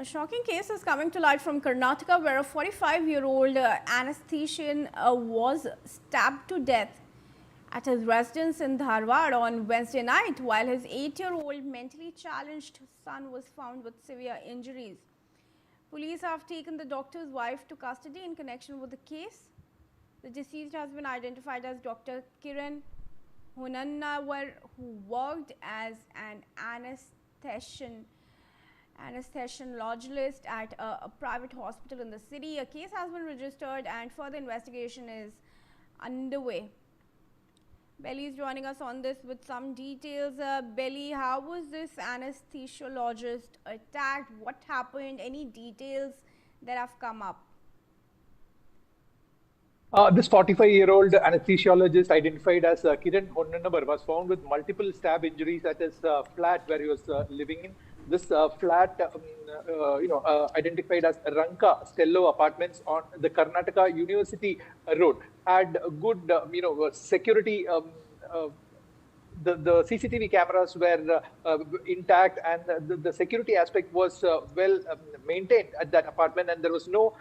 shocking case is coming to light from Karnataka, where a 45-year-old anesthesiologist was stabbed to death at his residence in Dharwad on Wednesday night, while his 8-year-old mentally challenged son was found with severe injuries. Police have taken the doctor's wife to custody in connection with the case. The deceased has been identified as Dr. Kiran Honnannanavar, who worked as an anaesthesiologist at a private hospital in the city. A case has been registered and further investigation is underway. Belly is joining us on this with some details. Belly, how was this anesthesiologist attacked? What happened? Any details that have come up? This 45-year-old anesthesiologist, identified as Kiran Honnannanavar, was found with multiple stab injuries at his flat where he was living in. This flat, identified as Ranka Stello Apartments on the Karnataka University Road, had good, security. The CCTV cameras were intact, and the security aspect was well maintained at that apartment, and there was no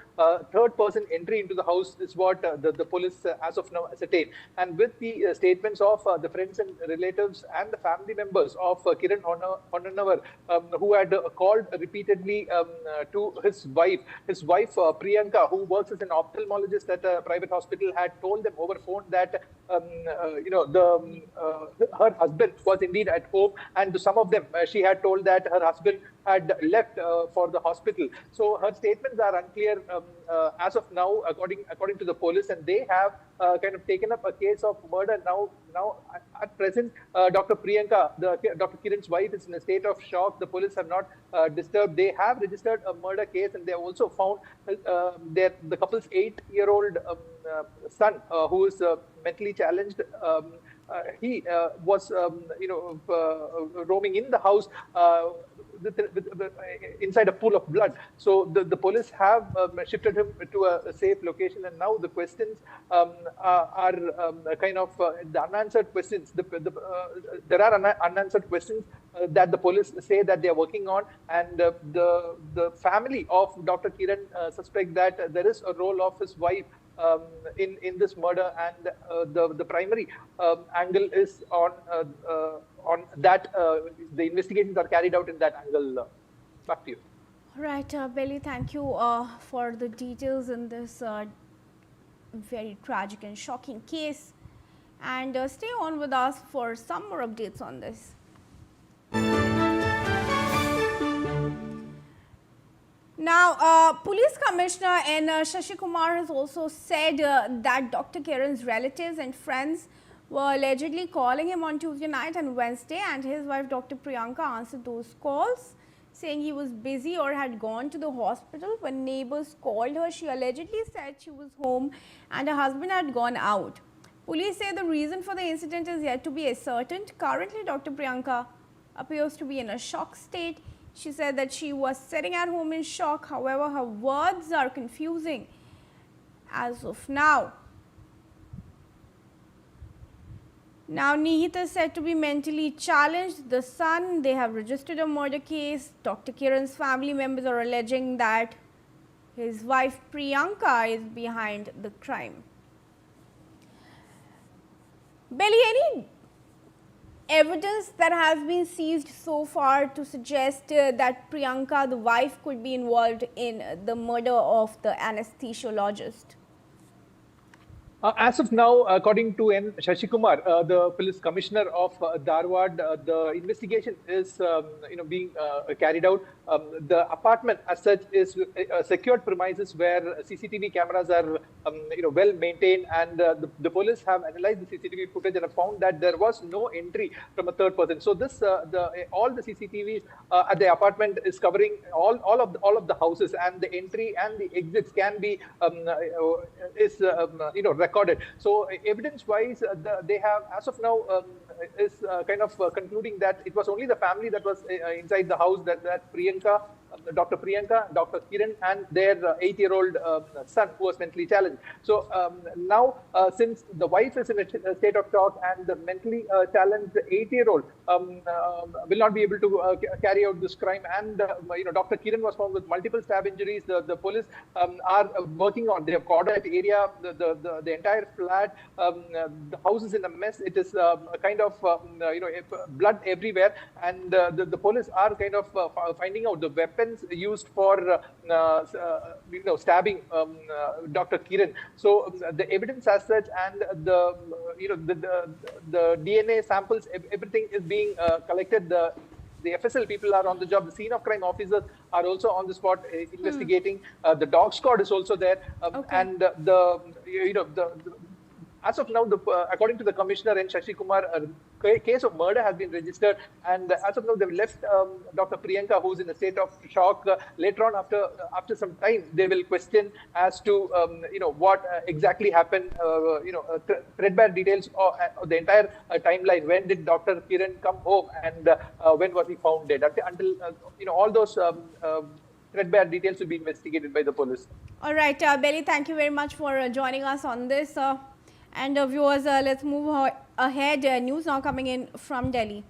third-person entry into the house, is what the police as of now ascertained. And with the statements of the friends and relatives and the family members of Kiran Honnannanavar, who had called repeatedly to his wife Priyanka, who works as an ophthalmologist at a private hospital, had told them over phone that her husband was indeed at home, and to some of them she had told that her husband had left for the hospital. So her statements are unclear as of now, according to the police, and they have kind of taken up a case of murder. Now at present, Dr. Priyanka, Dr. Kiran's wife, is in a state of shock. The police have not disturbed. They have registered a murder case, and they have also found the couple's 8-year-old son, who is mentally challenged. He was, roaming in the house inside a pool of blood. So the police have shifted him to a safe location, and now the questions are kind of the unanswered questions. There are unanswered questions that the police say that they are working on, and the family of Dr. Kiran suspect that there is a role of his wife in this murder, and the primary angle is on that. The investigations are carried out in that angle. Back to you. All right, Belly, thank you for the details in this very tragic and shocking case, and stay on with us for some more updates on this. Now, Police Commissioner N. Shashi Kumar has also said that Dr. Kiran's relatives and friends were allegedly calling him on Tuesday night and Wednesday, and his wife Dr. Priyanka answered those calls, saying he was busy or had gone to the hospital. When neighbors called her, she allegedly said she was home and her husband had gone out. Police say the reason for the incident is yet to be ascertained. Currently, Dr. Priyanka appears to be in a shock state. She said that she was sitting at home in shock. However, her words are confusing as of now. Now, Nihit is said to be mentally challenged. The son, they have registered a murder case. Dr. Kiran's family members are alleging that his wife Priyanka is behind the crime. Belly, any evidence that has been seized so far to suggest that Priyanka, the wife, could be involved in the murder of the anesthesiologist? As of now, according to N. Shashi Kumar, the police commissioner of Dharwad, the investigation is being carried out. The apartment as such is a secured premises where CCTV cameras are well maintained, and the police have analyzed the CCTV footage and have found that there was no entry from a third person. So this all the CCTVs at the apartment is covering all of the houses, and the entry and the exits can be recorded. So evidence-wise, they have as of now is kind of concluding that it was only the family that was inside the house, that Priyanka Dr. Priyanka, Dr. Kiran, and their 8-year-old son who was mentally challenged. So now, since the wife is in a state of shock and the mentally challenged 8-year-old will not be able to carry out this crime, and Dr. Kiran was found with multiple stab injuries. The police are working on. They have cordoned that area, the entire flat. The house is in a mess. It is a kind of blood everywhere, and the police are kind of finding out the weapons used for stabbing Dr. Kiran. So the evidence as such, and the DNA samples, everything is being collected. The FSL people are on the job. The scene of crime officers are also on the spot investigating. The dog squad is also there, and as of now, according to the commissioner and Shashi Kumar, a case of murder has been registered, and as of now, they've left Dr. Priyanka, who's in a state of shock. Later on, after some time, they will question as to what exactly happened. Threadbare details of the entire timeline. When did Dr. Kiran come home, and when was he found dead? Until all those threadbare details will be investigated by the police. All right, Belly, thank you very much for joining us on this. And viewers, let's move ahead. News now coming in from Delhi.